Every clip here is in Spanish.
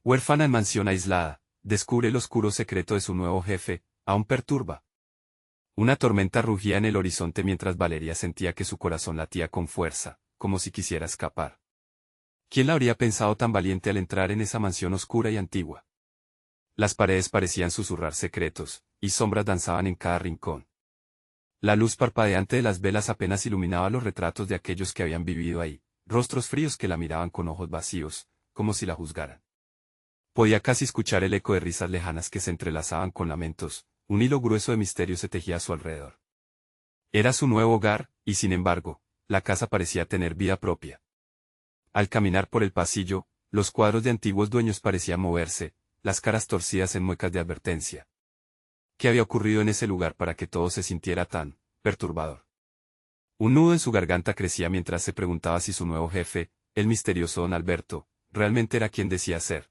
Huérfana en mansión aislada, descubre el oscuro secreto de su nuevo jefe, aún perturba. Una tormenta rugía en el horizonte mientras Valeria sentía que su corazón latía con fuerza, como si quisiera escapar. ¿Quién la habría pensado tan valiente al entrar en esa mansión oscura y antigua? Las paredes parecían susurrar secretos, y sombras danzaban en cada rincón. La luz parpadeante de las velas apenas iluminaba los retratos de aquellos que habían vivido ahí, rostros fríos que la miraban con ojos vacíos, como si la juzgaran. Podía casi escuchar el eco de risas lejanas que se entrelazaban con lamentos, un hilo grueso de misterio se tejía a su alrededor. Era su nuevo hogar, y sin embargo, la casa parecía tener vida propia. Al caminar por el pasillo, los cuadros de antiguos dueños parecían moverse, las caras torcidas en muecas de advertencia. ¿Qué había ocurrido en ese lugar para que todo se sintiera tan perturbador? Un nudo en su garganta crecía mientras se preguntaba si su nuevo jefe, el misterioso don Alberto, realmente era quien decía ser.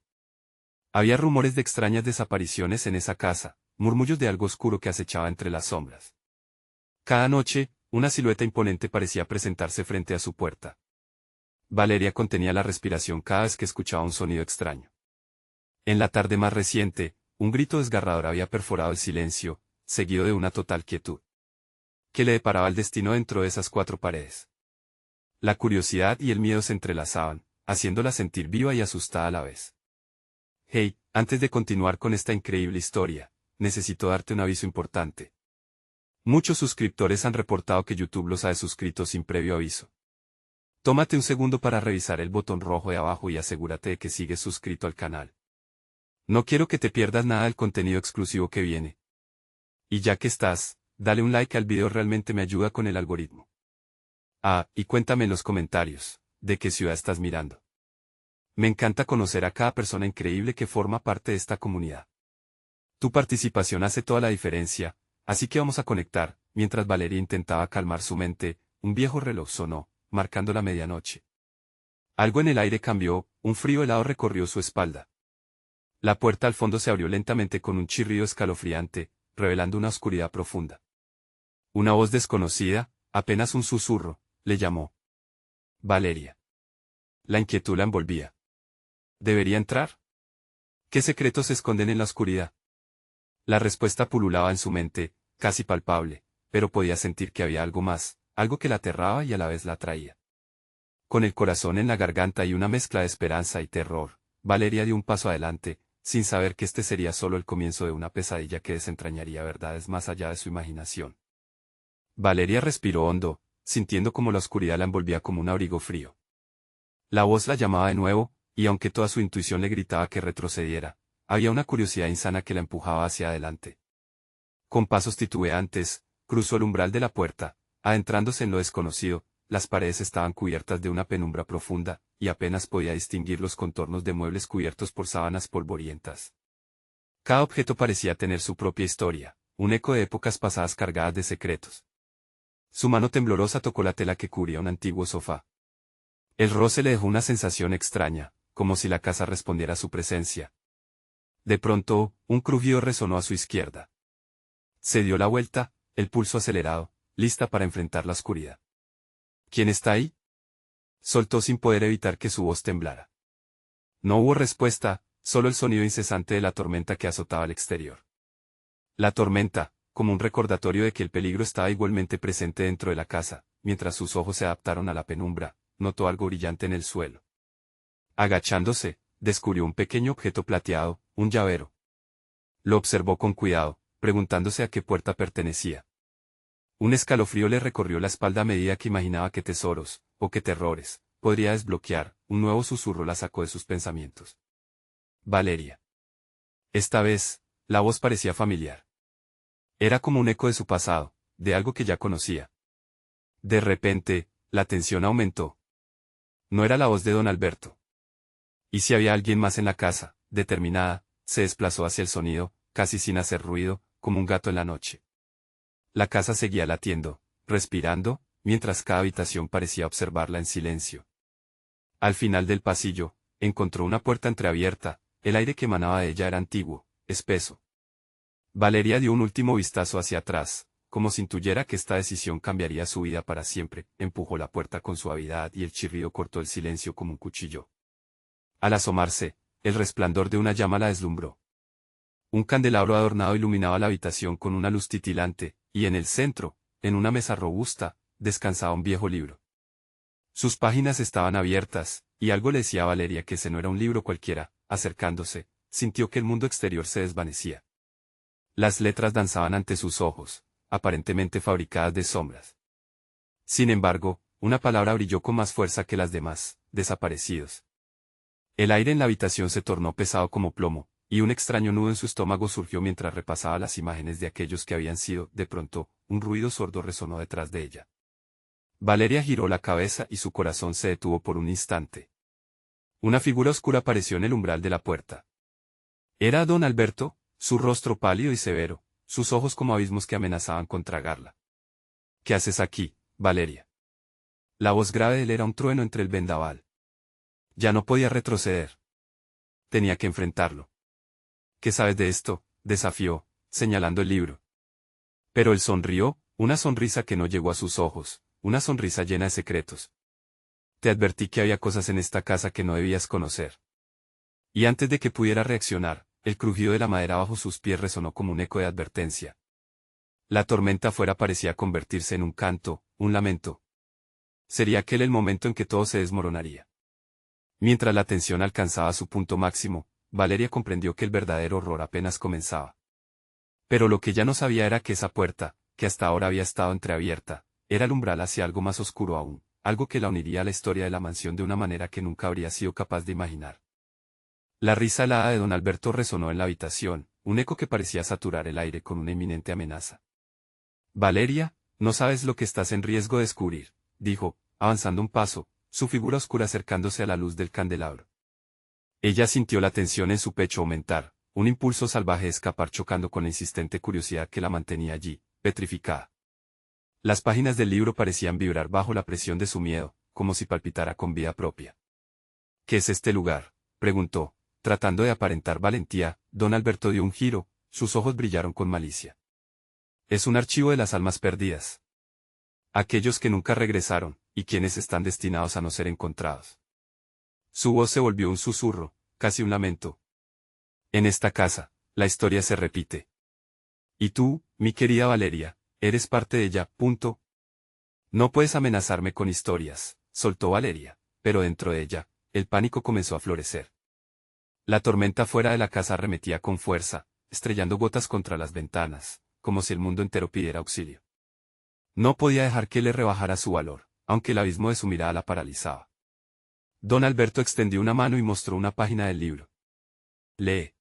Había rumores de extrañas desapariciones en esa casa, murmullos de algo oscuro que acechaba entre las sombras. Cada noche, una silueta imponente parecía presentarse frente a su puerta. Valeria contenía la respiración cada vez que escuchaba un sonido extraño. En la tarde más reciente, un grito desgarrador había perforado el silencio, seguido de una total quietud. ¿Qué le deparaba el destino dentro de esas cuatro paredes? La curiosidad y el miedo se entrelazaban, haciéndola sentir viva y asustada a la vez. Hey, antes de continuar con esta increíble historia, necesito darte un aviso importante. Muchos suscriptores han reportado que YouTube los ha desuscrito sin previo aviso. Tómate un segundo para revisar el botón rojo de abajo y asegúrate de que sigues suscrito al canal. No quiero que te pierdas nada del contenido exclusivo que viene. Y ya que estás, dale un like al video, realmente me ayuda con el algoritmo. Ah, y cuéntame en los comentarios, ¿de qué ciudad estás mirando? Me encanta conocer a cada persona increíble que forma parte de esta comunidad. Tu participación hace toda la diferencia, así que vamos a conectar. Mientras Valeria intentaba calmar su mente, un viejo reloj sonó, marcando la medianoche. Algo en el aire cambió, un frío helado recorrió su espalda. La puerta al fondo se abrió lentamente con un chirrido escalofriante, revelando una oscuridad profunda. Una voz desconocida, apenas un susurro, le llamó. Valeria. La inquietud la envolvía. ¿Debería entrar? ¿Qué secretos se esconden en la oscuridad? La respuesta pululaba en su mente, casi palpable, pero podía sentir que había algo más, algo que la aterraba y a la vez la atraía. Con el corazón en la garganta y una mezcla de esperanza y terror, Valeria dio un paso adelante, sin saber que este sería solo el comienzo de una pesadilla que desentrañaría verdades más allá de su imaginación. Valeria respiró hondo, sintiendo como la oscuridad la envolvía como un abrigo frío. La voz la llamaba de nuevo, y aunque toda su intuición le gritaba que retrocediera, había una curiosidad insana que la empujaba hacia adelante. Con pasos titubeantes, cruzó el umbral de la puerta, adentrándose en lo desconocido. Las paredes estaban cubiertas de una penumbra profunda, y apenas podía distinguir los contornos de muebles cubiertos por sábanas polvorientas. Cada objeto parecía tener su propia historia, un eco de épocas pasadas cargadas de secretos. Su mano temblorosa tocó la tela que cubría un antiguo sofá. El roce le dejó una sensación extraña, como si la casa respondiera a su presencia. De pronto, un crujido resonó a su izquierda. Se dio la vuelta, el pulso acelerado, lista para enfrentar la oscuridad. ¿Quién está ahí? Soltó sin poder evitar que su voz temblara. No hubo respuesta, solo el sonido incesante de la tormenta que azotaba al exterior. La tormenta, como un recordatorio de que el peligro estaba igualmente presente dentro de la casa, mientras sus ojos se adaptaron a la penumbra, notó algo brillante en el suelo. Agachándose, descubrió un pequeño objeto plateado, un llavero. Lo observó con cuidado, preguntándose a qué puerta pertenecía. Un escalofrío le recorrió la espalda a medida que imaginaba qué tesoros, o qué terrores, podría desbloquear. Un nuevo susurro la sacó de sus pensamientos. Valeria. Esta vez, la voz parecía familiar. Era como un eco de su pasado, de algo que ya conocía. De repente, la tensión aumentó. No era la voz de don Alberto. ¿Y si había alguien más en la casa? Determinada, se desplazó hacia el sonido, casi sin hacer ruido, como un gato en la noche. La casa seguía latiendo, respirando, mientras cada habitación parecía observarla en silencio. Al final del pasillo, encontró una puerta entreabierta, el aire que emanaba de ella era antiguo, espeso. Valeria dio un último vistazo hacia atrás, como si intuyera que esta decisión cambiaría su vida para siempre, empujó la puerta con suavidad y el chirrido cortó el silencio como un cuchillo. Al asomarse, el resplandor de una llama la deslumbró. Un candelabro adornado iluminaba la habitación con una luz titilante, y en el centro, en una mesa robusta, descansaba un viejo libro. Sus páginas estaban abiertas, y algo le decía a Valeria que ese no era un libro cualquiera. Acercándose, sintió que el mundo exterior se desvanecía. Las letras danzaban ante sus ojos, aparentemente fabricadas de sombras. Sin embargo, una palabra brilló con más fuerza que las demás: desaparecidos. El aire en la habitación se tornó pesado como plomo, y un extraño nudo en su estómago surgió mientras repasaba las imágenes de aquellos que habían sido. De pronto, un ruido sordo resonó detrás de ella. Valeria giró la cabeza y su corazón se detuvo por un instante. Una figura oscura apareció en el umbral de la puerta. Era don Alberto, su rostro pálido y severo, sus ojos como abismos que amenazaban con tragarla. ¿Qué haces aquí, Valeria? La voz grave de él era un trueno entre el vendaval. Ya no podía retroceder. Tenía que enfrentarlo. ¿Qué sabes de esto?, desafió, señalando el libro. Pero él sonrió, una sonrisa que no llegó a sus ojos, una sonrisa llena de secretos. Te advertí que había cosas en esta casa que no debías conocer. Y antes de que pudiera reaccionar, el crujido de la madera bajo sus pies resonó como un eco de advertencia. La tormenta afuera parecía convertirse en un canto, un lamento. Sería aquel el momento en que todo se desmoronaría. Mientras la tensión alcanzaba su punto máximo, Valeria comprendió que el verdadero horror apenas comenzaba. Pero lo que ya no sabía era que esa puerta, que hasta ahora había estado entreabierta, era el umbral hacia algo más oscuro aún, algo que la uniría a la historia de la mansión de una manera que nunca habría sido capaz de imaginar. La risa helada de don Alberto resonó en la habitación, un eco que parecía saturar el aire con una inminente amenaza. Valeria, no sabes lo que estás en riesgo de descubrir, dijo, avanzando un paso, su figura oscura acercándose a la luz del candelabro. Ella sintió la tensión en su pecho aumentar, un impulso salvaje de escapar chocando con la insistente curiosidad que la mantenía allí, petrificada. Las páginas del libro parecían vibrar bajo la presión de su miedo, como si palpitara con vida propia. ¿Qué es este lugar?, preguntó, tratando de aparentar valentía. Don Alberto dio un giro, sus ojos brillaron con malicia. Es un archivo de las almas perdidas. Aquellos que nunca regresaron, y quienes están destinados a no ser encontrados. Su voz se volvió un susurro, casi un lamento. En esta casa, la historia se repite. Y tú, mi querida Valeria, eres parte de ella, punto. No puedes amenazarme con historias, soltó Valeria, pero dentro de ella, el pánico comenzó a florecer. La tormenta fuera de la casa arremetía con fuerza, estrellando gotas contra las ventanas, como si el mundo entero pidiera auxilio. No podía dejar que le rebajara su valor, aunque el abismo de su mirada la paralizaba. Don Alberto extendió una mano y mostró una página del libro. Lee.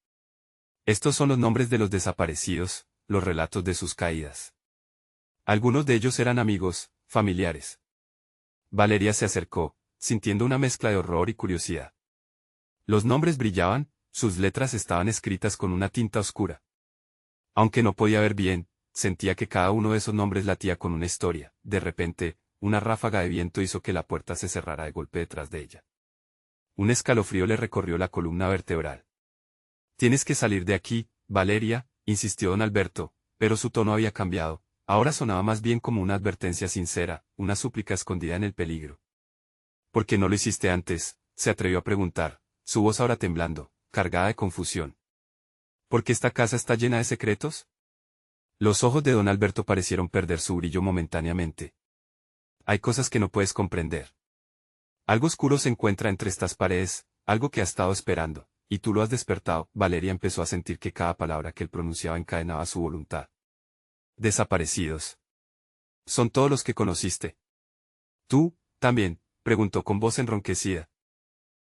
Estos son los nombres de los desaparecidos, los relatos de sus caídas. Algunos de ellos eran amigos, familiares. Valeria se acercó, sintiendo una mezcla de horror y curiosidad. Los nombres brillaban, sus letras estaban escritas con una tinta oscura. Aunque no podía ver bien, sentía que cada uno de esos nombres latía con una historia. De repente, una ráfaga de viento hizo que la puerta se cerrara de golpe detrás de ella. Un escalofrío le recorrió la columna vertebral. Tienes que salir de aquí, Valeria, insistió don Alberto, pero su tono había cambiado, ahora sonaba más bien como una advertencia sincera, una súplica escondida en el peligro. ¿Por qué no lo hiciste antes?, se atrevió a preguntar, su voz ahora temblando, cargada de confusión. ¿Por qué esta casa está llena de secretos? Los ojos de don Alberto parecieron perder su brillo momentáneamente. Hay cosas que no puedes comprender. Algo oscuro se encuentra entre estas paredes, algo que ha estado esperando, y tú lo has despertado. Valeria empezó a sentir que cada palabra que él pronunciaba encadenaba su voluntad. Desaparecidos. Son todos los que conociste. ¿Tú, también?, preguntó con voz enronquecida.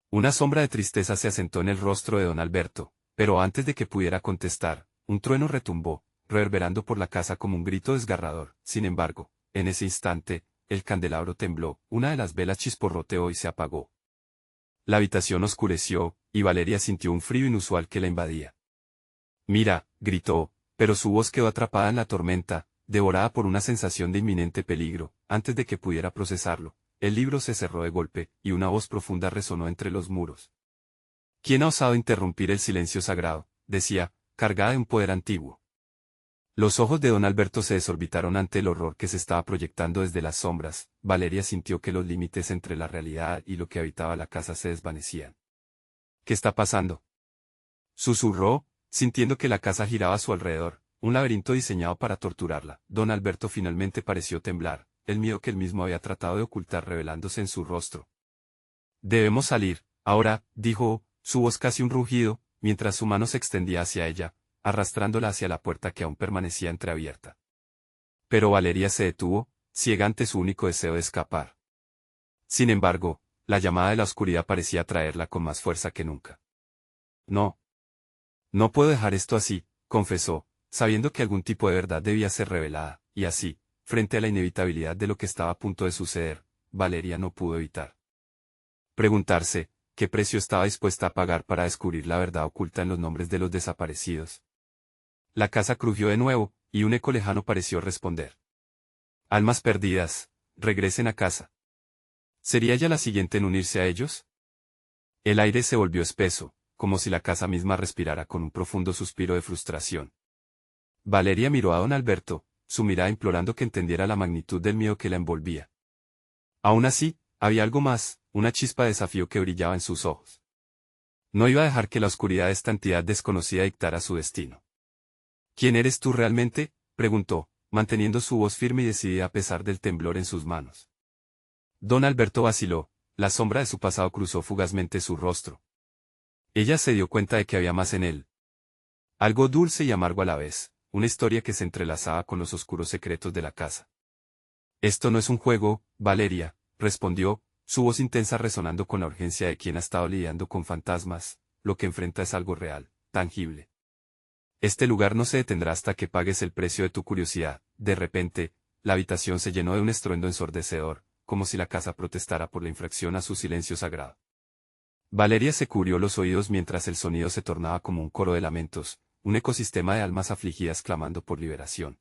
Una sombra de tristeza se asentó en el rostro de don Alberto, pero antes de que pudiera contestar, un trueno retumbó, reverberando por la casa como un grito desgarrador. Sin embargo, en ese instante, el candelabro tembló, una de las velas chisporroteó y se apagó. La habitación oscureció, y Valeria sintió un frío inusual que la invadía. Mira, gritó, pero su voz quedó atrapada en la tormenta, devorada por una sensación de inminente peligro. Antes de que pudiera procesarlo, el libro se cerró de golpe, y una voz profunda resonó entre los muros. ¿Quién ha osado interrumpir el silencio sagrado?, decía, cargada de un poder antiguo. Los ojos de don Alberto se desorbitaron ante el horror que se estaba proyectando desde las sombras. Valeria sintió que los límites entre la realidad y lo que habitaba la casa se desvanecían. ¿Qué está pasando? Susurró, sintiendo que la casa giraba a su alrededor, un laberinto diseñado para torturarla. Don Alberto finalmente pareció temblar, el miedo que él mismo había tratado de ocultar revelándose en su rostro. Debemos salir, ahora, dijo, su voz casi un rugido, mientras su mano se extendía hacia ella, arrastrándola hacia la puerta que aún permanecía entreabierta. Pero Valeria se detuvo, ciega ante su único deseo de escapar. Sin embargo, la llamada de la oscuridad parecía atraerla con más fuerza que nunca. No. No puedo dejar esto así, confesó, sabiendo que algún tipo de verdad debía ser revelada, y así, frente a la inevitabilidad de lo que estaba a punto de suceder, Valeria no pudo evitar preguntarse, ¿qué precio estaba dispuesta a pagar para descubrir la verdad oculta en los nombres de los desaparecidos? La casa crujió de nuevo, y un eco lejano pareció responder. Almas perdidas, regresen a casa. ¿Sería ella la siguiente en unirse a ellos? El aire se volvió espeso, como si la casa misma respirara con un profundo suspiro de frustración. Valeria miró a don Alberto, su mirada implorando que entendiera la magnitud del miedo que la envolvía. Aún así, había algo más, una chispa de desafío que brillaba en sus ojos. No iba a dejar que la oscuridad de esta entidad desconocida dictara su destino. ¿Quién eres tú realmente?, preguntó, manteniendo su voz firme y decidida a pesar del temblor en sus manos. Don Alberto vaciló, la sombra de su pasado cruzó fugazmente su rostro. Ella se dio cuenta de que había más en él. Algo dulce y amargo a la vez, una historia que se entrelazaba con los oscuros secretos de la casa. Esto no es un juego, Valeria, respondió, su voz intensa resonando con la urgencia de quien ha estado lidiando con fantasmas, lo que enfrenta es algo real, tangible. Este lugar no se detendrá hasta que pagues el precio de tu curiosidad. De repente, la habitación se llenó de un estruendo ensordecedor, como si la casa protestara por la infracción a su silencio sagrado. Valeria se cubrió los oídos mientras el sonido se tornaba como un coro de lamentos, un ecosistema de almas afligidas clamando por liberación.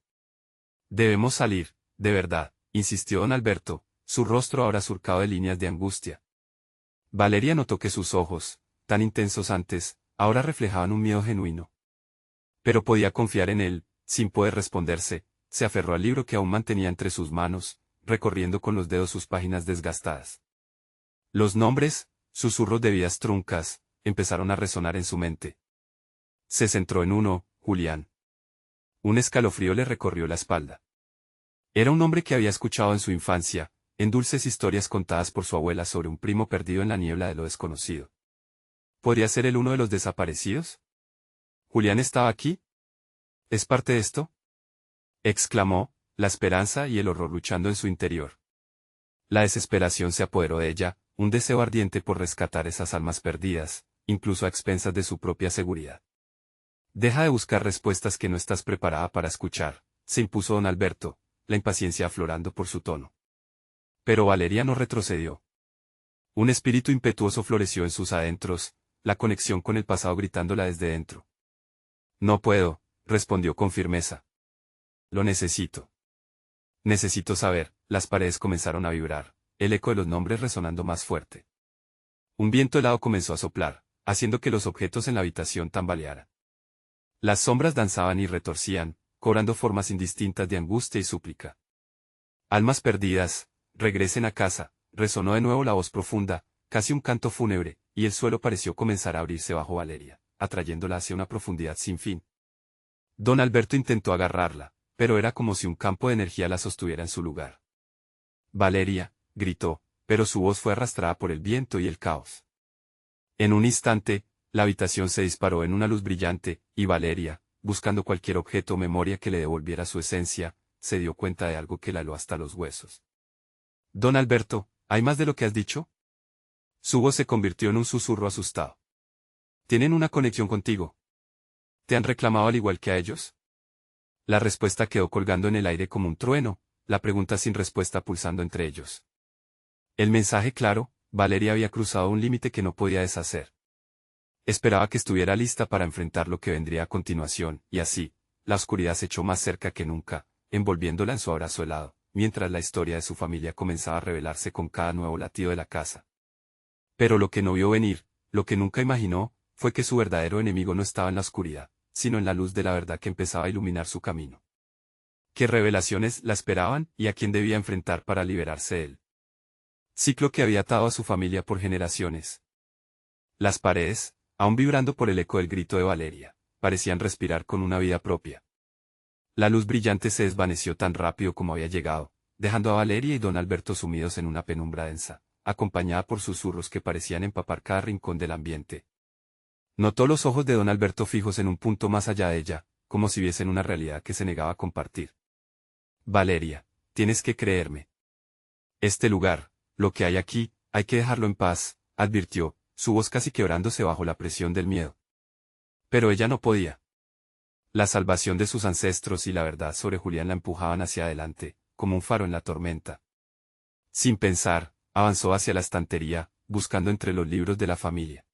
Debemos salir, de verdad, insistió don Alberto, su rostro ahora surcado de líneas de angustia. Valeria notó que sus ojos, tan intensos antes, ahora reflejaban un miedo genuino. Pero podía confiar en él, sin poder responderse, se aferró al libro que aún mantenía entre sus manos, recorriendo con los dedos sus páginas desgastadas. Los nombres, susurros de vidas truncas, empezaron a resonar en su mente. Se centró en uno, Julián. Un escalofrío le recorrió la espalda. Era un hombre que había escuchado en su infancia, en dulces historias contadas por su abuela sobre un primo perdido en la niebla de lo desconocido. ¿Podría ser él uno de los desaparecidos? ¿Julián estaba aquí? ¿Es parte de esto?, exclamó, la esperanza y el horror luchando en su interior. La desesperación se apoderó de ella, un deseo ardiente por rescatar esas almas perdidas, incluso a expensas de su propia seguridad. Deja de buscar respuestas que no estás preparada para escuchar, se impuso don Alberto, la impaciencia aflorando por su tono. Pero Valeria no retrocedió. Un espíritu impetuoso floreció en sus adentros, la conexión con el pasado gritándola desde dentro. No puedo, respondió con firmeza. Lo necesito. Necesito saber. Las paredes comenzaron a vibrar, el eco de los nombres resonando más fuerte. Un viento helado comenzó a soplar, haciendo que los objetos en la habitación tambalearan. Las sombras danzaban y retorcían, cobrando formas indistintas de angustia y súplica. Almas perdidas, regresen a casa, resonó de nuevo la voz profunda, casi un canto fúnebre, y el suelo pareció comenzar a abrirse bajo Valeria, atrayéndola hacia una profundidad sin fin. Don Alberto intentó agarrarla, pero era como si un campo de energía la sostuviera en su lugar. Valeria, gritó, pero su voz fue arrastrada por el viento y el caos. En un instante, la habitación se disparó en una luz brillante, y Valeria, buscando cualquier objeto o memoria que le devolviera su esencia, se dio cuenta de algo que la heló hasta los huesos. Don Alberto, ¿hay más de lo que has dicho? Su voz se convirtió en un susurro asustado. ¿Tienen una conexión contigo? ¿Te han reclamado al igual que a ellos? La respuesta quedó colgando en el aire como un trueno, la pregunta sin respuesta pulsando entre ellos. El mensaje claro, Valeria había cruzado un límite que no podía deshacer. Esperaba que estuviera lista para enfrentar lo que vendría a continuación, y así, la oscuridad se echó más cerca que nunca, envolviéndola en su abrazo helado, mientras la historia de su familia comenzaba a revelarse con cada nuevo latido de la casa. Pero lo que no vio venir, lo que nunca imaginó, fue que su verdadero enemigo no estaba en la oscuridad, sino en la luz de la verdad que empezaba a iluminar su camino. ¿Qué revelaciones la esperaban y a quién debía enfrentar para liberarse de él? Ciclo que había atado a su familia por generaciones. Las paredes, aún vibrando por el eco del grito de Valeria, parecían respirar con una vida propia. La luz brillante se desvaneció tan rápido como había llegado, dejando a Valeria y don Alberto sumidos en una penumbra densa, acompañada por susurros que parecían empapar cada rincón del ambiente. Notó los ojos de don Alberto fijos en un punto más allá de ella, como si viesen una realidad que se negaba a compartir. Valeria, tienes que creerme. Este lugar, lo que hay aquí, hay que dejarlo en paz, advirtió, su voz casi quebrándose bajo la presión del miedo. Pero ella no podía. La salvación de sus ancestros y la verdad sobre Julián la empujaban hacia adelante, como un faro en la tormenta. Sin pensar, avanzó hacia la estantería, buscando entre los libros de la familia.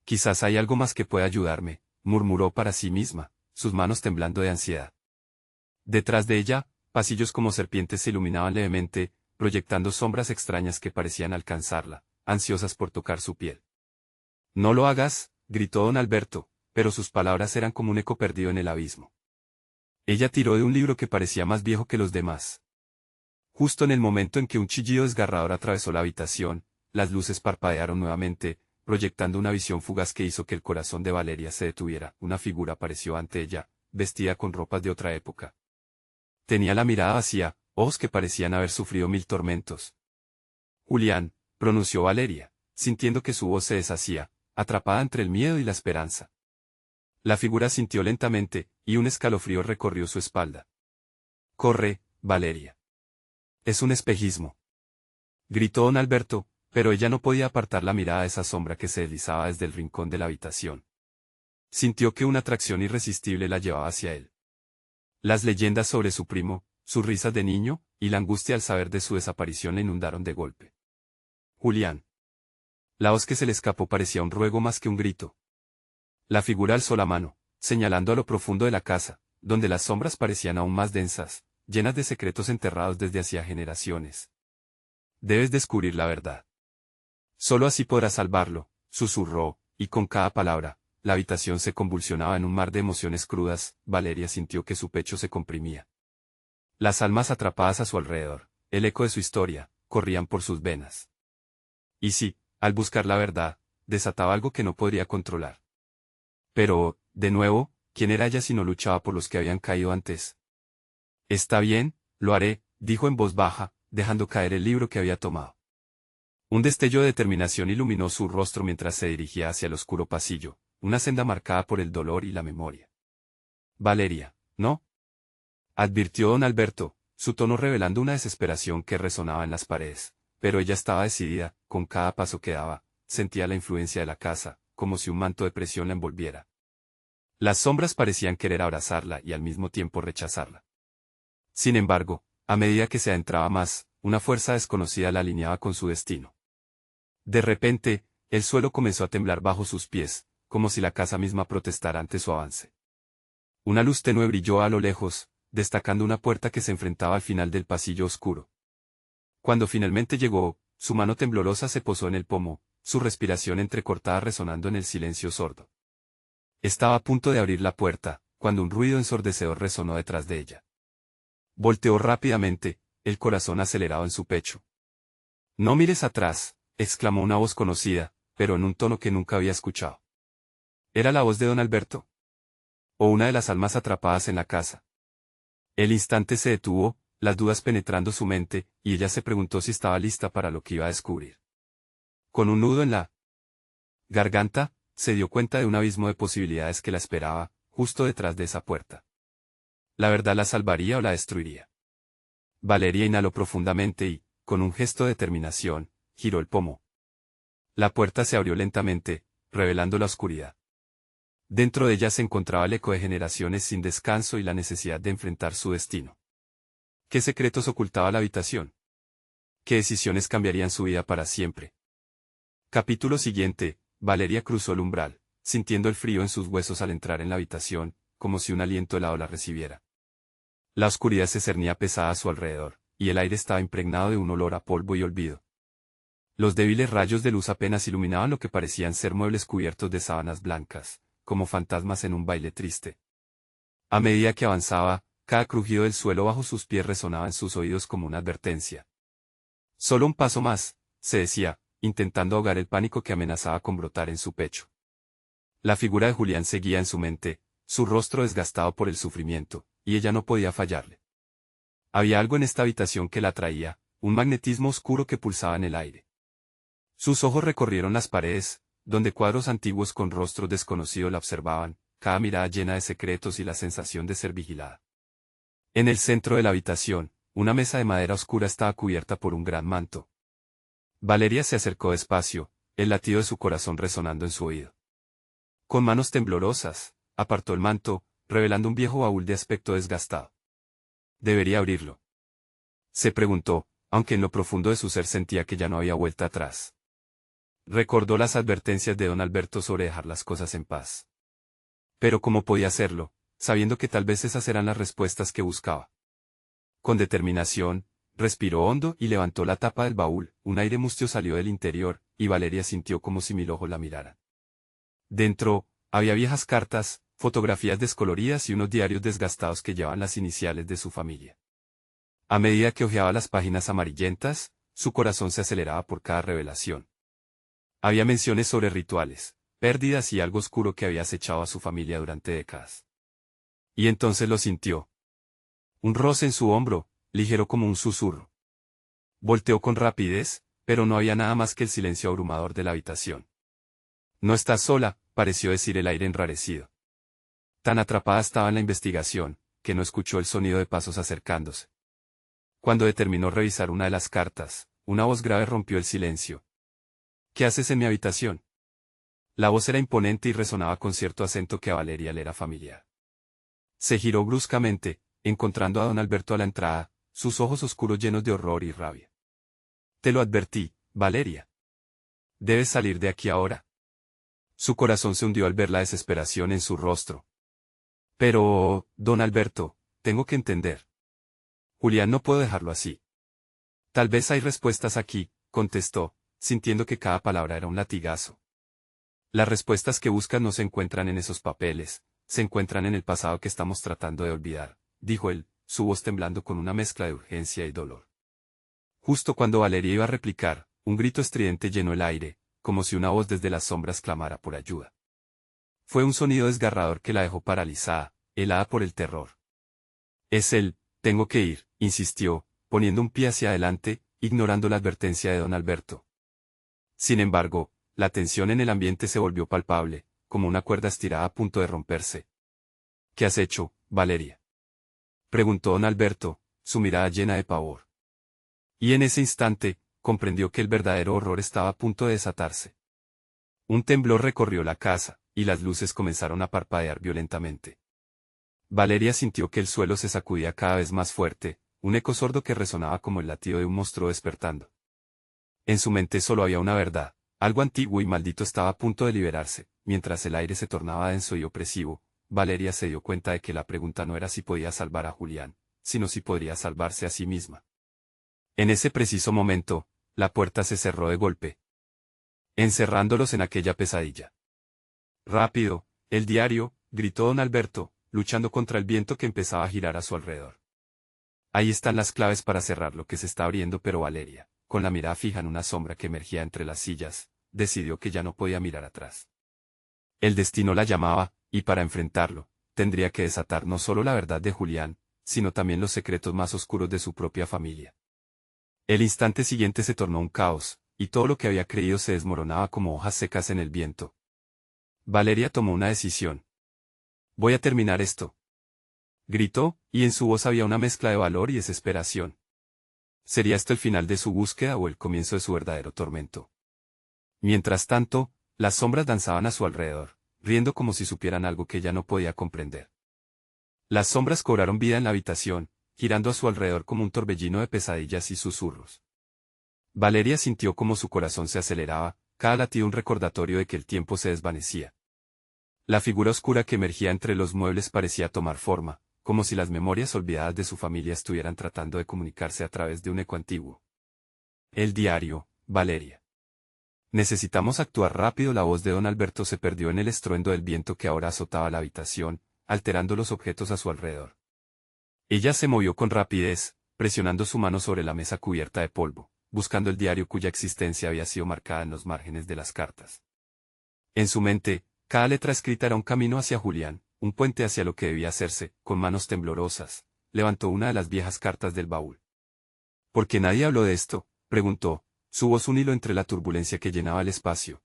Quizás hay algo más que pueda ayudarme, murmuró para sí misma, sus manos temblando de ansiedad. Detrás de ella, pasillos como serpientes se iluminaban levemente, proyectando sombras extrañas que parecían alcanzarla, ansiosas por tocar su piel. No lo hagas, gritó don Alberto, pero sus palabras eran como un eco perdido en el abismo. Ella tiró de un libro que parecía más viejo que los demás. Justo en el momento en que un chillido desgarrador atravesó la habitación, las luces parpadearon nuevamente, proyectando una visión fugaz que hizo que el corazón de Valeria se detuviera. Una figura apareció ante ella, vestida con ropas de otra época. Tenía la mirada vacía, ojos que parecían haber sufrido 1000 tormentos. Julián, pronunció Valeria, sintiendo que su voz se deshacía, atrapada entre el miedo y la esperanza. La figura sintió lentamente, y un escalofrío recorrió su espalda. Corre, Valeria. Es un espejismo. Gritó don Alberto, pero ella no podía apartar la mirada de esa sombra que se deslizaba desde el rincón de la habitación. Sintió que una atracción irresistible la llevaba hacia él. Las leyendas sobre su primo, sus risas de niño, y la angustia al saber de su desaparición la inundaron de golpe. Julián. La voz que se le escapó parecía un ruego más que un grito. La figura alzó la mano, señalando a lo profundo de la casa, donde las sombras parecían aún más densas, llenas de secretos enterrados desde hacía generaciones. Debes descubrir la verdad. Solo así podrás salvarlo, susurró, y con cada palabra, la habitación se convulsionaba en un mar de emociones crudas. Valeria sintió que su pecho se comprimía. Las almas atrapadas a su alrededor, el eco de su historia, corrían por sus venas. Y sí, al buscar la verdad, desataba algo que no podría controlar. Pero, de nuevo, ¿quién era ella si no luchaba por los que habían caído antes? Está bien, lo haré, dijo en voz baja, dejando caer el libro que había tomado. Un destello de determinación iluminó su rostro mientras se dirigía hacia el oscuro pasillo, una senda marcada por el dolor y la memoria. Valeria, ¿no? Advirtió don Alberto, su tono revelando una desesperación que resonaba en las paredes, pero ella estaba decidida, con cada paso que daba, sentía la influencia de la casa, como si un manto de presión la envolviera. Las sombras parecían querer abrazarla y al mismo tiempo rechazarla. Sin embargo, a medida que se adentraba más, una fuerza desconocida la alineaba con su destino. De repente, el suelo comenzó a temblar bajo sus pies, como si la casa misma protestara ante su avance. Una luz tenue brilló a lo lejos, destacando una puerta que se enfrentaba al final del pasillo oscuro. Cuando finalmente llegó, su mano temblorosa se posó en el pomo, su respiración entrecortada resonando en el silencio sordo. Estaba a punto de abrir la puerta, cuando un ruido ensordecedor resonó detrás de ella. Volteó rápidamente, el corazón acelerado en su pecho. «No mires atrás», exclamó una voz conocida, pero en un tono que nunca había escuchado. ¿Era la voz de don Alberto? ¿O una de las almas atrapadas en la casa? El instante se detuvo, las dudas penetrando su mente, y ella se preguntó si estaba lista para lo que iba a descubrir. Con un nudo en la garganta, se dio cuenta de un abismo de posibilidades que la esperaba, justo detrás de esa puerta. La verdad la salvaría o la destruiría. Valeria inhaló profundamente y, con un gesto de determinación, giró el pomo. La puerta se abrió lentamente, revelando la oscuridad. Dentro de ella se encontraba el eco de generaciones sin descanso y la necesidad de enfrentar su destino. ¿Qué secretos ocultaba la habitación? ¿Qué decisiones cambiarían su vida para siempre? Capítulo siguiente. Valeria cruzó el umbral, sintiendo el frío en sus huesos al entrar en la habitación, como si un aliento helado la recibiera. La oscuridad se cernía pesada a su alrededor, y el aire estaba impregnado de un olor a polvo y olvido. Los débiles rayos de luz apenas iluminaban lo que parecían ser muebles cubiertos de sábanas blancas, como fantasmas en un baile triste. A medida que avanzaba, cada crujido del suelo bajo sus pies resonaba en sus oídos como una advertencia. Solo un paso más, se decía, intentando ahogar el pánico que amenazaba con brotar en su pecho. La figura de Julián seguía en su mente, su rostro desgastado por el sufrimiento, y ella no podía fallarle. Había algo en esta habitación que la atraía, un magnetismo oscuro que pulsaba en el aire. Sus ojos recorrieron las paredes, donde cuadros antiguos con rostros desconocidos la observaban, cada mirada llena de secretos y la sensación de ser vigilada. En el centro de la habitación, una mesa de madera oscura estaba cubierta por un gran manto. Valeria se acercó despacio, el latido de su corazón resonando en su oído. Con manos temblorosas, apartó el manto, revelando un viejo baúl de aspecto desgastado. Debería abrirlo. Se preguntó, aunque en lo profundo de su ser sentía que ya no había vuelta atrás. Recordó las advertencias de don Alberto sobre dejar las cosas en paz. Pero ¿cómo podía hacerlo, sabiendo que tal vez esas eran las respuestas que buscaba? Con determinación, respiró hondo y levantó la tapa del baúl, un aire mustio salió del interior, y Valeria sintió como si 1000 ojos la miraran. Dentro, había viejas cartas, fotografías descoloridas y unos diarios desgastados que llevaban las iniciales de su familia. A medida que hojeaba las páginas amarillentas, su corazón se aceleraba por cada revelación. Había menciones sobre rituales, pérdidas y algo oscuro que había acechado a su familia durante décadas. Y entonces lo sintió. Un roce en su hombro, ligero como un susurro. Volteó con rapidez, pero no había nada más que el silencio abrumador de la habitación. No estás sola, pareció decir el aire enrarecido. Tan atrapada estaba en la investigación, que no escuchó el sonido de pasos acercándose. Cuando determinó revisar una de las cartas, una voz grave rompió el silencio. ¿Qué haces en mi habitación? La voz era imponente y resonaba con cierto acento que a Valeria le era familiar. Se giró bruscamente, encontrando a don Alberto a la entrada, sus ojos oscuros llenos de horror y rabia. Te lo advertí, Valeria. Debes salir de aquí ahora. Su corazón se hundió al ver la desesperación en su rostro. Pero, don Alberto, tengo que entender. Julián, no puedo dejarlo así. Tal vez hay respuestas aquí, contestó, sintiendo que cada palabra era un latigazo. Las respuestas que buscas no se encuentran en esos papeles, se encuentran en el pasado que estamos tratando de olvidar, dijo él, su voz temblando con una mezcla de urgencia y dolor. Justo cuando Valeria iba a replicar, un grito estridente llenó el aire, como si una voz desde las sombras clamara por ayuda. Fue un sonido desgarrador que la dejó paralizada, helada por el terror. Es él, tengo que ir, insistió, poniendo un pie hacia adelante, ignorando la advertencia de don Alberto. Sin embargo, la tensión en el ambiente se volvió palpable, como una cuerda estirada a punto de romperse. ¿Qué has hecho, Valeria?, preguntó don Alberto, su mirada llena de pavor. Y en ese instante, comprendió que el verdadero horror estaba a punto de desatarse. Un temblor recorrió la casa, y las luces comenzaron a parpadear violentamente. Valeria sintió que el suelo se sacudía cada vez más fuerte, un eco sordo que resonaba como el latido de un monstruo despertando. En su mente solo había una verdad, algo antiguo y maldito estaba a punto de liberarse. Mientras el aire se tornaba denso y opresivo, Valeria se dio cuenta de que la pregunta no era si podía salvar a Julián, sino si podría salvarse a sí misma. En ese preciso momento, la puerta se cerró de golpe, encerrándolos en aquella pesadilla. Rápido, el diario, gritó don Alberto, luchando contra el viento que empezaba a girar a su alrededor. Ahí están las claves para cerrar lo que se está abriendo, pero Valeria, con la mirada fija en una sombra que emergía entre las sillas, decidió que ya no podía mirar atrás. El destino la llamaba, y para enfrentarlo, tendría que desatar no solo la verdad de Julián, sino también los secretos más oscuros de su propia familia. El instante siguiente se tornó un caos, y todo lo que había creído se desmoronaba como hojas secas en el viento. Valeria tomó una decisión. Voy a terminar esto, gritó, y en su voz había una mezcla de valor y desesperación. ¿Sería esto el final de su búsqueda o el comienzo de su verdadero tormento? Mientras tanto, las sombras danzaban a su alrededor, riendo como si supieran algo que ella no podía comprender. Las sombras cobraron vida en la habitación, girando a su alrededor como un torbellino de pesadillas y susurros. Valeria sintió como su corazón se aceleraba, cada latido un recordatorio de que el tiempo se desvanecía. La figura oscura que emergía entre los muebles parecía tomar forma, como si las memorias olvidadas de su familia estuvieran tratando de comunicarse a través de un eco antiguo. El diario, Valeria. Necesitamos actuar rápido. La voz de don Alberto se perdió en el estruendo del viento que ahora azotaba la habitación, alterando los objetos a su alrededor. Ella se movió con rapidez, presionando su mano sobre la mesa cubierta de polvo, buscando el diario cuya existencia había sido marcada en los márgenes de las cartas. En su mente, Cada letra escrita era un camino hacia Julián, un puente hacia lo que debía hacerse. Con manos temblorosas, levantó una de las viejas cartas del baúl. ¿Por qué nadie habló de esto?, preguntó, su voz un hilo entre la turbulencia que llenaba el espacio.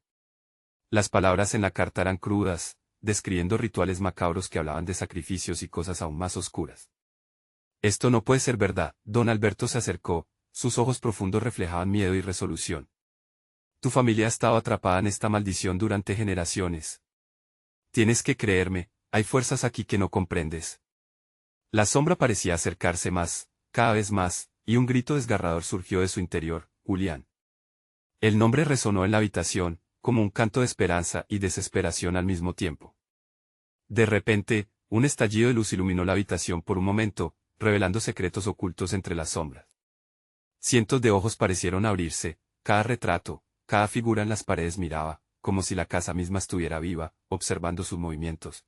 Las palabras en la carta eran crudas, describiendo rituales macabros que hablaban de sacrificios y cosas aún más oscuras. Esto no puede ser verdad. Don Alberto se acercó, sus ojos profundos reflejaban miedo y resolución. Tu familia ha estado atrapada en esta maldición durante generaciones. Tienes que creerme, hay fuerzas aquí que no comprendes. La sombra parecía acercarse más, cada vez más, y un grito desgarrador surgió de su interior: Julián. El nombre resonó en la habitación, como un canto de esperanza y desesperación al mismo tiempo. De repente, un estallido de luz iluminó la habitación por un momento, revelando secretos ocultos entre las sombras. Cientos de ojos parecieron abrirse, cada retrato, cada figura en las paredes miraba, como si la casa misma estuviera viva, observando sus movimientos.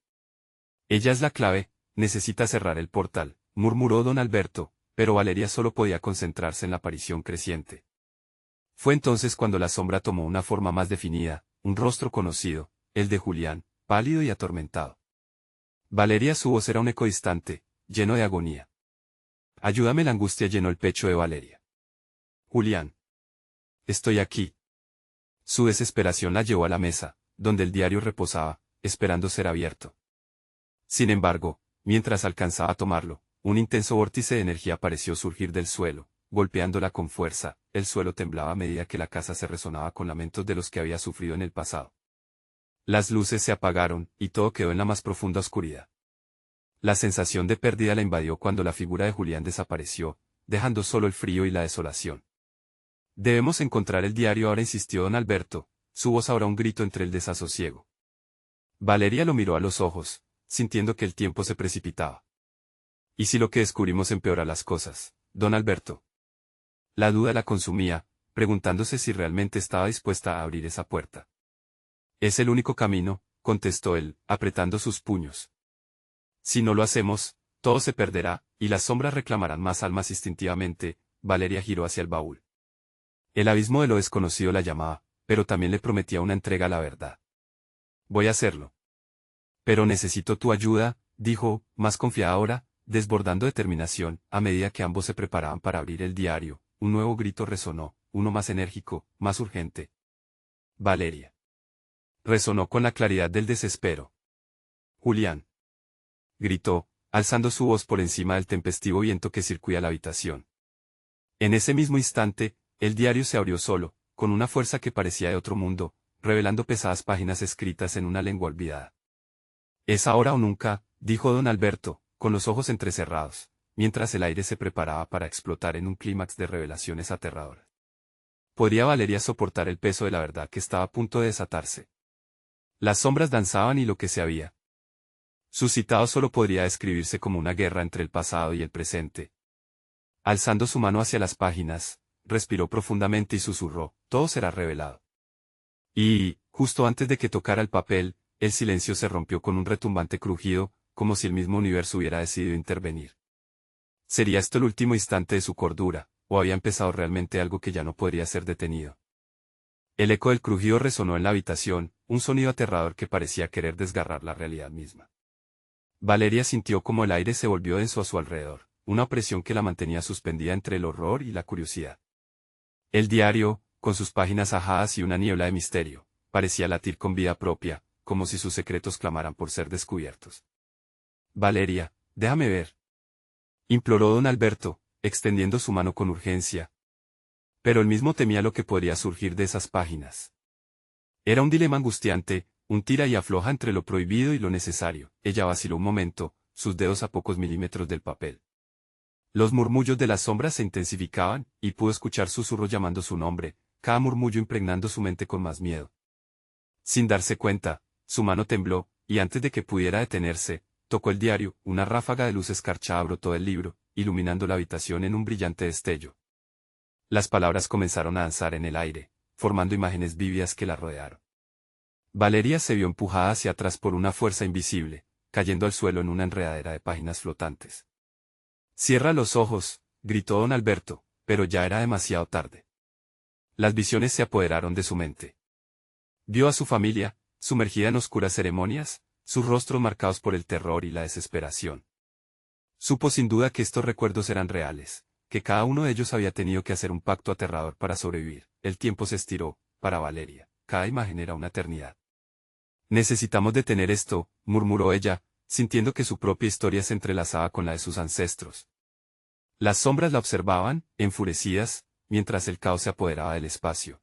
Ella es la clave, necesita cerrar el portal, murmuró don Alberto, pero Valeria solo podía concentrarse en la aparición creciente. Fue entonces cuando la sombra tomó una forma más definida, un rostro conocido, el de Julián, pálido y atormentado. Valeria, su voz era un eco distante, lleno de agonía. Ayúdame. La angustia llenó el pecho de Valeria. Julián. Estoy aquí. Su desesperación la llevó a la mesa, donde el diario reposaba, esperando ser abierto. Sin embargo, mientras alcanzaba a tomarlo, un intenso vórtice de energía pareció surgir del suelo, golpeándola con fuerza. El suelo temblaba a medida que la casa se resonaba con lamentos de los que había sufrido en el pasado. Las luces se apagaron, y todo quedó en la más profunda oscuridad. La sensación de pérdida la invadió cuando la figura de Julián desapareció, dejando solo el frío y la desolación. Debemos encontrar el diario ahora, insistió don Alberto, su voz ahora un grito entre el desasosiego. Valeria lo miró a los ojos, sintiendo que el tiempo se precipitaba. ¿Y si lo que descubrimos empeora las cosas, don Alberto? La duda la consumía, preguntándose si realmente estaba dispuesta a abrir esa puerta. Es el único camino, contestó él, apretando sus puños. Si no lo hacemos, todo se perderá, y las sombras reclamarán más almas instintivamente. Valeria giró hacia el baúl. El abismo de lo desconocido la llamaba, pero también le prometía una entrega a la verdad. Voy a hacerlo. Pero necesito tu ayuda, dijo, más confiada ahora, desbordando determinación. A medida que ambos se preparaban para abrir el diario, un nuevo grito resonó, uno más enérgico, más urgente. Valeria. Resonó con la claridad del desespero. Julián. Gritó, alzando su voz por encima del tempestivo viento que circuía la habitación. En ese mismo instante, el diario se abrió solo, con una fuerza que parecía de otro mundo, revelando pesadas páginas escritas en una lengua olvidada. Es ahora o nunca, dijo don Alberto, con los ojos entrecerrados, mientras el aire se preparaba para explotar en un clímax de revelaciones aterradoras. ¿Podría Valeria soportar el peso de la verdad que estaba a punto de desatarse? Las sombras danzaban y lo que se había suscitado solo podría describirse como una guerra entre el pasado y el presente. Alzando su mano hacia las páginas, respiró profundamente y susurró: todo será revelado. Y, justo antes de que tocara el papel, el silencio se rompió con un retumbante crujido, como si el mismo universo hubiera decidido intervenir. ¿Sería esto el último instante de su cordura, o había empezado realmente algo que ya no podría ser detenido? El eco del crujido resonó en la habitación, un sonido aterrador que parecía querer desgarrar la realidad misma. Valeria sintió como el aire se volvió denso a su alrededor, una opresión que la mantenía suspendida entre el horror y la curiosidad. El diario, con sus páginas ajadas y una niebla de misterio, parecía latir con vida propia, como si sus secretos clamaran por ser descubiertos. Valeria, déjame ver, imploró don Alberto, extendiendo su mano con urgencia. Pero él mismo temía lo que podría surgir de esas páginas. Era un dilema angustiante, un tira y afloja entre lo prohibido y lo necesario. Ella vaciló un momento, sus dedos a pocos milímetros del papel. Los murmullos de las sombras se intensificaban, y pudo escuchar susurros llamando su nombre, cada murmullo impregnando su mente con más miedo. Sin darse cuenta, su mano tembló, y antes de que pudiera detenerse, tocó el diario. Una ráfaga de luz escarchada brotó del libro, iluminando la habitación en un brillante destello. Las palabras comenzaron a danzar en el aire, formando imágenes vívidas que la rodearon. Valeria se vio empujada hacia atrás por una fuerza invisible, cayendo al suelo en una enredadera de páginas flotantes. «Cierra los ojos», gritó don Alberto, pero ya era demasiado tarde. Las visiones se apoderaron de su mente. Vio a su familia, sumergida en oscuras ceremonias, sus rostros marcados por el terror y la desesperación. Supo sin duda que estos recuerdos eran reales, que cada uno de ellos había tenido que hacer un pacto aterrador para sobrevivir. El tiempo se estiró, para Valeria, cada imagen era una eternidad. Necesitamos detener esto, murmuró ella, sintiendo que su propia historia se entrelazaba con la de sus ancestros. Las sombras la observaban, enfurecidas, mientras el caos se apoderaba del espacio.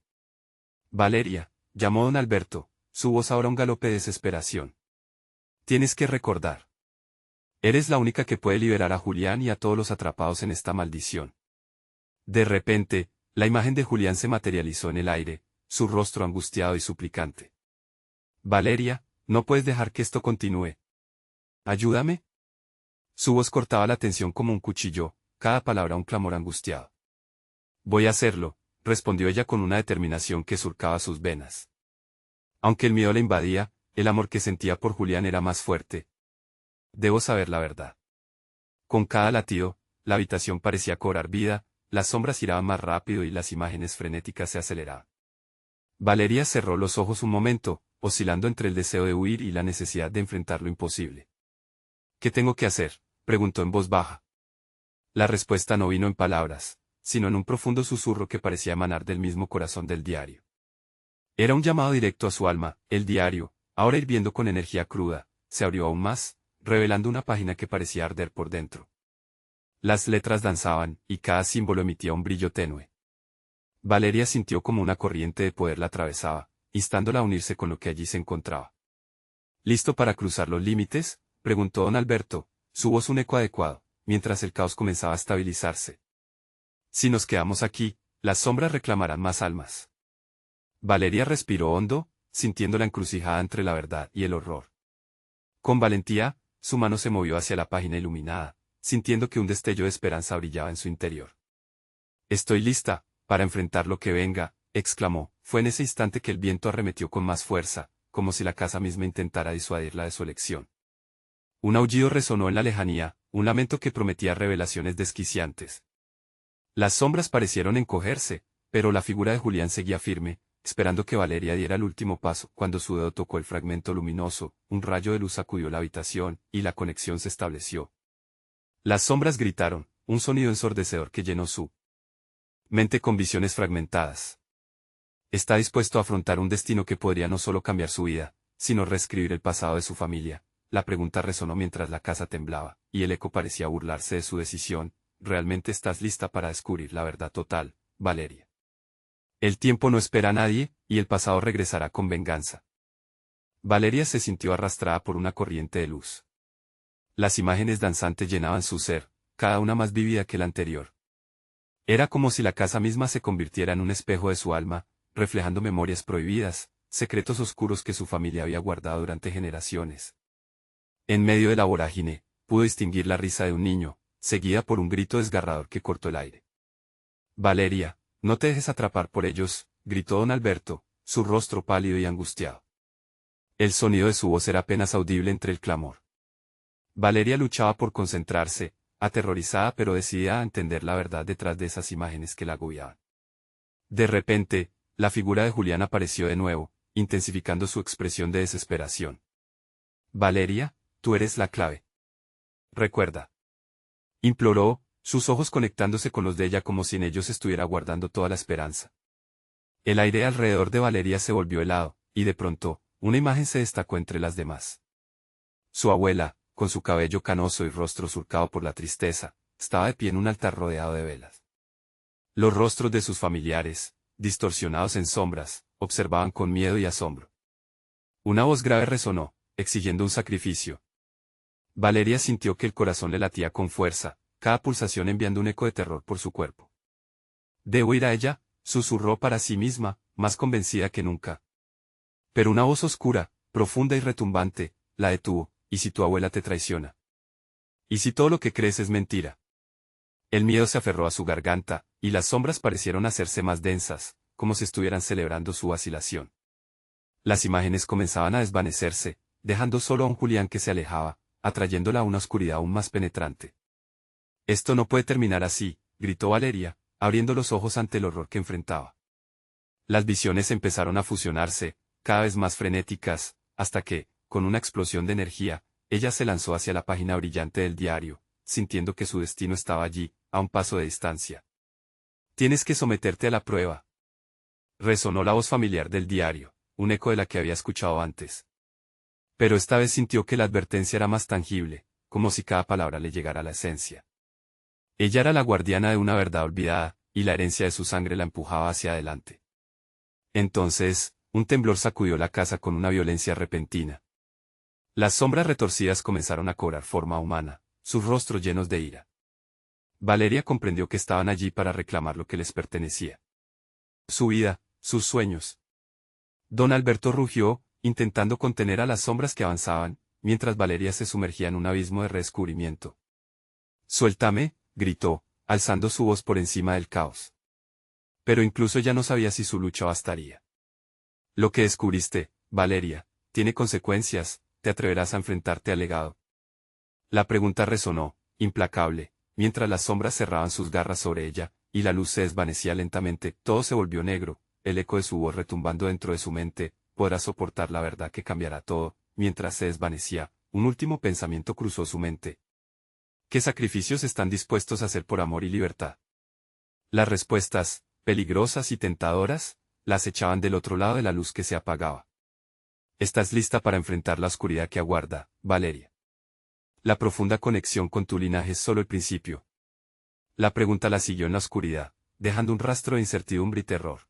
Valeria, llamó don Alberto, su voz ahora un galope de desesperación. Tienes que recordar. Eres la única que puede liberar a Julián y a todos los atrapados en esta maldición. De repente, la imagen de Julián se materializó en el aire, su rostro angustiado y suplicante. Valeria, no puedes dejar que esto continúe. ¿Ayúdame? Su voz cortaba la tensión como un cuchillo, cada palabra un clamor angustiado. Voy a hacerlo, respondió ella con una determinación que surcaba sus venas. Aunque el miedo la invadía, el amor que sentía por Julián era más fuerte. Debo saber la verdad. Con cada latido, la habitación parecía cobrar vida, las sombras giraban más rápido y las imágenes frenéticas se aceleraban. Valeria cerró los ojos un momento, oscilando entre el deseo de huir y la necesidad de enfrentar lo imposible. ¿Qué tengo que hacer?, preguntó en voz baja. La respuesta no vino en palabras, sino en un profundo susurro que parecía emanar del mismo corazón del diario. Era un llamado directo a su alma. El diario, ahora hirviendo con energía cruda, se abrió aún más, revelando una página que parecía arder por dentro. Las letras danzaban, y cada símbolo emitía un brillo tenue. Valeria sintió como una corriente de poder la atravesaba, instándola a unirse con lo que allí se encontraba. ¿Listo para cruzar los límites?, preguntó don Alberto, su voz un eco adecuado, mientras el caos comenzaba a estabilizarse. Si nos quedamos aquí, las sombras reclamarán más almas. Valeria respiró hondo, sintiendo la encrucijada entre la verdad y el horror. Con valentía, su mano se movió hacia la página iluminada, sintiendo que un destello de esperanza brillaba en su interior. Estoy lista, para enfrentar lo que venga, exclamó. Fue en ese instante que el viento arremetió con más fuerza, como si la casa misma intentara disuadirla de su elección. Un aullido resonó en la lejanía, un lamento que prometía revelaciones desquiciantes. Las sombras parecieron encogerse, pero la figura de Julián seguía firme, esperando que Valeria diera el último paso. Cuando su dedo tocó el fragmento luminoso, un rayo de luz sacudió la habitación, y la conexión se estableció. Las sombras gritaron, un sonido ensordecedor que llenó su mente con visiones fragmentadas. Está dispuesto a afrontar un destino que podría no solo cambiar su vida, sino reescribir el pasado de su familia. La pregunta resonó mientras la casa temblaba, y el eco parecía burlarse de su decisión. ¿Realmente estás lista para descubrir la verdad total, Valeria? El tiempo no espera a nadie, y el pasado regresará con venganza. Valeria se sintió arrastrada por una corriente de luz. Las imágenes danzantes llenaban su ser, cada una más vívida que la anterior. Era como si la casa misma se convirtiera en un espejo de su alma, reflejando memorias prohibidas, secretos oscuros que su familia había guardado durante generaciones. En medio de la vorágine, pudo distinguir la risa de un niño, seguida por un grito desgarrador que cortó el aire. Valeria, no te dejes atrapar por ellos, gritó don Alberto, su rostro pálido y angustiado. El sonido de su voz era apenas audible entre el clamor. Valeria luchaba por concentrarse, aterrorizada pero decidida a entender la verdad detrás de esas imágenes que la agobiaban. De repente, la figura de Julián apareció de nuevo, intensificando su expresión de desesperación. Valeria, tú eres la clave. Recuerda. Imploró, sus ojos conectándose con los de ella como si en ellos estuviera guardando toda la esperanza. El aire alrededor de Valeria se volvió helado, y de pronto, una imagen se destacó entre las demás. Su abuela, con su cabello canoso y rostro surcado por la tristeza, estaba de pie en un altar rodeado de velas. Los rostros de sus familiares, distorsionados en sombras, observaban con miedo y asombro. Una voz grave resonó, exigiendo un sacrificio. Valeria sintió que el corazón le latía con fuerza, cada pulsación enviando un eco de terror por su cuerpo. «Debo ir a ella», susurró para sí misma, más convencida que nunca. Pero una voz oscura, profunda y retumbante, la detuvo. ¿Y si tu abuela te traiciona? ¿Y si todo lo que crees es mentira? El miedo se aferró a su garganta, y las sombras parecieron hacerse más densas, como si estuvieran celebrando su vacilación. Las imágenes comenzaban a desvanecerse, dejando solo a un Julián que se alejaba, atrayéndola a una oscuridad aún más penetrante. «Esto no puede terminar así», gritó Valeria, abriendo los ojos ante el horror que enfrentaba. Las visiones empezaron a fusionarse, cada vez más frenéticas, hasta que, con una explosión de energía, ella se lanzó hacia la página brillante del diario, sintiendo que su destino estaba allí, a un paso de distancia. Tienes que someterte a la prueba. Resonó la voz familiar del diario, un eco de la que había escuchado antes. Pero esta vez sintió que la advertencia era más tangible, como si cada palabra le llegara a la esencia. Ella era la guardiana de una verdad olvidada, y la herencia de su sangre la empujaba hacia adelante. Entonces, un temblor sacudió la casa con una violencia repentina. Las sombras retorcidas comenzaron a cobrar forma humana, sus rostros llenos de ira. Valeria comprendió que estaban allí para reclamar lo que les pertenecía. Su vida, sus sueños. Don Alberto rugió, intentando contener a las sombras que avanzaban, mientras Valeria se sumergía en un abismo de redescubrimiento. «Suéltame», gritó, alzando su voz por encima del caos. Pero incluso ya no sabía si su lucha bastaría. «Lo que descubriste, Valeria, tiene consecuencias, ¿te atreverás a enfrentarte al legado?». La pregunta resonó, implacable, mientras las sombras cerraban sus garras sobre ella, y la luz se desvanecía lentamente, todo se volvió negro, el eco de su voz retumbando dentro de su mente. «Podrás soportar la verdad que cambiará todo». Mientras se desvanecía, un último pensamiento cruzó su mente. ¿Qué sacrificios están dispuestos a hacer por amor y libertad? Las respuestas, peligrosas y tentadoras, las echaban del otro lado de la luz que se apagaba. ¿Estás lista para enfrentar la oscuridad que aguarda, Valeria? La profunda conexión con tu linaje es solo el principio. La pregunta la siguió en la oscuridad, dejando un rastro de incertidumbre y terror.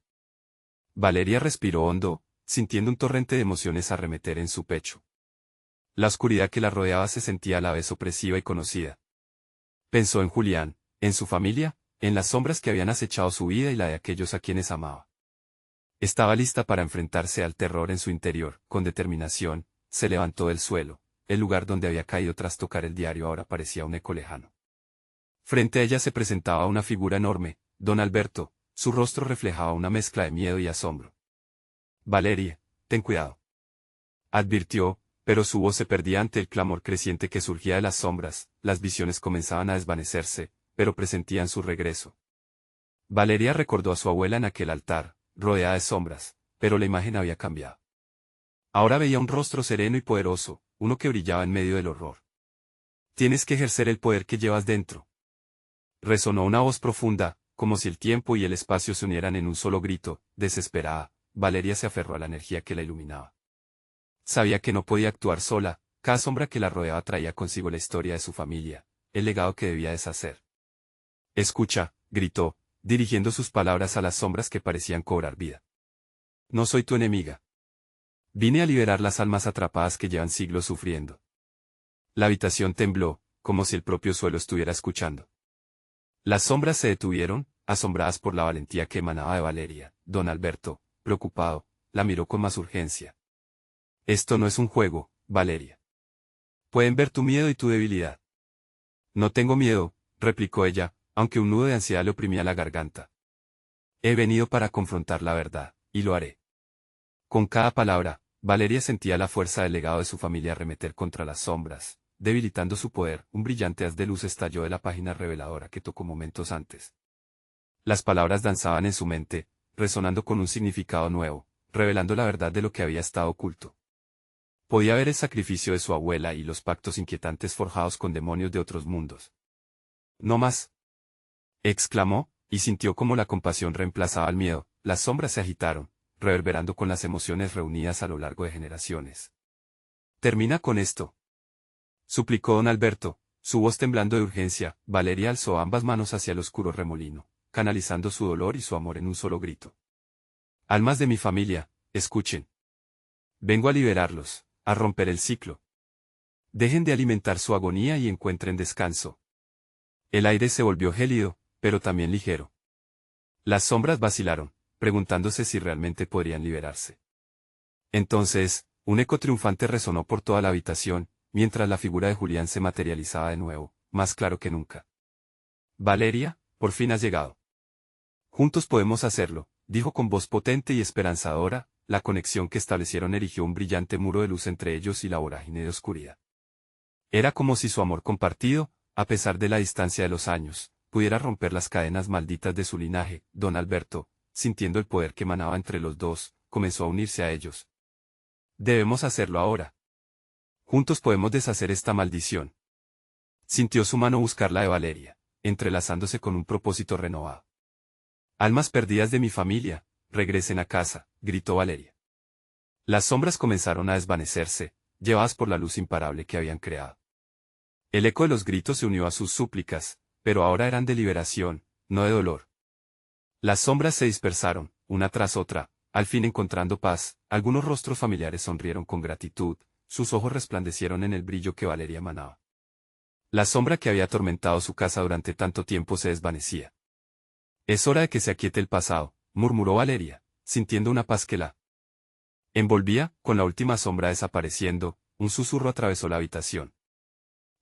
Valeria respiró hondo, sintiendo un torrente de emociones arremeter en su pecho. La oscuridad que la rodeaba se sentía a la vez opresiva y conocida. Pensó en Julián, en su familia, en las sombras que habían acechado su vida y la de aquellos a quienes amaba. Estaba lista para enfrentarse al terror en su interior, con determinación, se levantó del suelo, el lugar donde había caído tras tocar el diario ahora parecía un eco lejano. Frente a ella se presentaba una figura enorme, don Alberto, su rostro reflejaba una mezcla de miedo y asombro. «Valeria, ten cuidado», advirtió, pero su voz se perdía ante el clamor creciente que surgía de las sombras, las visiones comenzaban a desvanecerse, pero presentían su regreso. Valeria recordó a su abuela en aquel altar, rodeada de sombras, pero la imagen había cambiado. Ahora veía un rostro sereno y poderoso, uno que brillaba en medio del horror. «Tienes que ejercer el poder que llevas dentro». Resonó una voz profunda, como si el tiempo y el espacio se unieran en un solo grito. Desesperada, Valeria se aferró a la energía que la iluminaba. Sabía que no podía actuar sola, cada sombra que la rodeaba traía consigo la historia de su familia, el legado que debía deshacer. «Escucha», gritó, dirigiendo sus palabras a las sombras que parecían cobrar vida. «No soy tu enemiga. Vine a liberar las almas atrapadas que llevan siglos sufriendo». La habitación tembló, como si el propio suelo estuviera escuchando. Las sombras se detuvieron, asombradas por la valentía que emanaba de Valeria. Don Alberto, preocupado, la miró con más urgencia. «Esto no es un juego, Valeria. Pueden ver tu miedo y tu debilidad». «No tengo miedo», replicó ella, aunque un nudo de ansiedad le oprimía la garganta. «He venido para confrontar la verdad, y lo haré». Con cada palabra, Valeria sentía la fuerza del legado de su familia arremeter contra las sombras, debilitando su poder. Un brillante haz de luz estalló de la página reveladora que tocó momentos antes. Las palabras danzaban en su mente, resonando con un significado nuevo, revelando la verdad de lo que había estado oculto. Podía ver el sacrificio de su abuela y los pactos inquietantes forjados con demonios de otros mundos. «No más», exclamó, y sintió como la compasión reemplazaba al miedo. Las sombras se agitaron, reverberando con las emociones reunidas a lo largo de generaciones. «Termina con esto», suplicó don Alberto, su voz temblando de urgencia. Valeria alzó ambas manos hacia el oscuro remolino, canalizando su dolor y su amor en un solo grito. «Almas de mi familia, escuchen. Vengo a liberarlos, a romper el ciclo. Dejen de alimentar su agonía y encuentren descanso». El aire se volvió gélido, pero también ligero. Las sombras vacilaron, preguntándose si realmente podrían liberarse. Entonces, un eco triunfante resonó por toda la habitación, mientras la figura de Julián se materializaba de nuevo, más claro que nunca. «Valeria, por fin has llegado. Juntos podemos hacerlo», dijo con voz potente y esperanzadora. La conexión que establecieron erigió un brillante muro de luz entre ellos y la vorágine de oscuridad. Era como si su amor compartido, a pesar de la distancia de los años, pudiera romper las cadenas malditas de su linaje. Don Alberto, sintiendo el poder que emanaba entre los dos, comenzó a unirse a ellos, Debemos hacerlo ahora. Juntos podemos deshacer esta maldición. Sintió su mano buscar la de Valeria, entrelazándose con un propósito renovado. Almas perdidas de mi familia, regresen a casa, gritó Valeria. Las sombras comenzaron a desvanecerse, llevadas por la luz imparable que habían creado. El eco de los gritos se unió a sus súplicas, pero ahora eran de liberación, no de dolor. Las sombras se dispersaron, una tras otra, al fin encontrando paz. Algunos rostros familiares sonrieron con gratitud, sus ojos resplandecieron en el brillo que Valeria emanaba. La sombra que había atormentado su casa durante tanto tiempo se desvanecía. Es hora de que se aquiete el pasado, murmuró Valeria, sintiendo una paz que la envolvía. Con la última sombra desapareciendo, un susurro atravesó la habitación.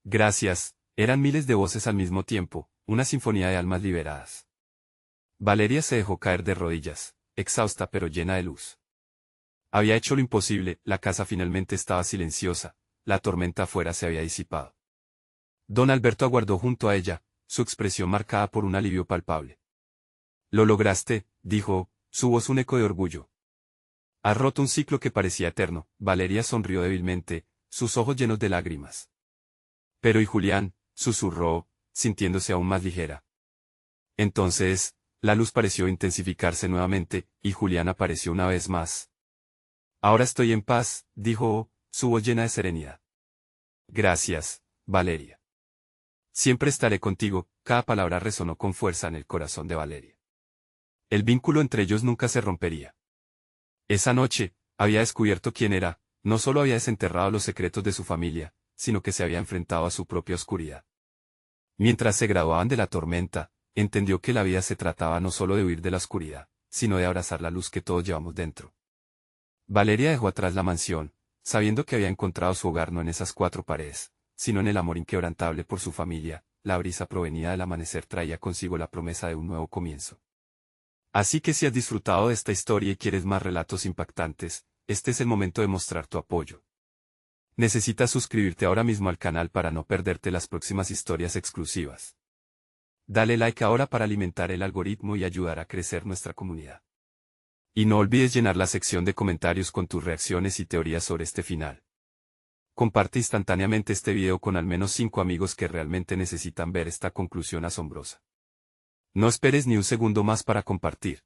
Gracias, eran miles de voces al mismo tiempo, una sinfonía de almas liberadas. Valeria se dejó caer de rodillas, exhausta pero llena de luz. Había hecho lo imposible, la casa finalmente estaba silenciosa, la tormenta afuera se había disipado. Don Alberto aguardó junto a ella, su expresión marcada por un alivio palpable. Lo lograste, dijo, su voz un eco de orgullo. Has roto un ciclo que parecía eterno. Valeria sonrió débilmente, sus ojos llenos de lágrimas. Pero ¿y Julián? Susurró, sintiéndose aún más ligera. Entonces, la luz pareció intensificarse nuevamente, y Julián apareció una vez más. Ahora estoy en paz, dijo, su voz llena de serenidad. Gracias, Valeria. Siempre estaré contigo. Cada palabra resonó con fuerza en el corazón de Valeria. El vínculo entre ellos nunca se rompería. Esa noche, había descubierto quién era, no solo había desenterrado los secretos de su familia, sino que se había enfrentado a su propia oscuridad. Mientras se graduaban de la tormenta, entendió que la vida se trataba no solo de huir de la oscuridad, sino de abrazar la luz que todos llevamos dentro. Valeria dejó atrás la mansión, sabiendo que había encontrado su hogar no en esas cuatro paredes, sino en el amor inquebrantable por su familia. La brisa provenida del amanecer traía consigo la promesa de un nuevo comienzo. Así que si has disfrutado de esta historia y quieres más relatos impactantes, este es el momento de mostrar tu apoyo. Necesitas suscribirte ahora mismo al canal para no perderte las próximas historias exclusivas. Dale like ahora para alimentar el algoritmo y ayudar a crecer nuestra comunidad. Y no olvides llenar la sección de comentarios con tus reacciones y teorías sobre este final. Comparte instantáneamente este video con al menos 5 amigos que realmente necesitan ver esta conclusión asombrosa. No esperes ni un segundo más para compartir.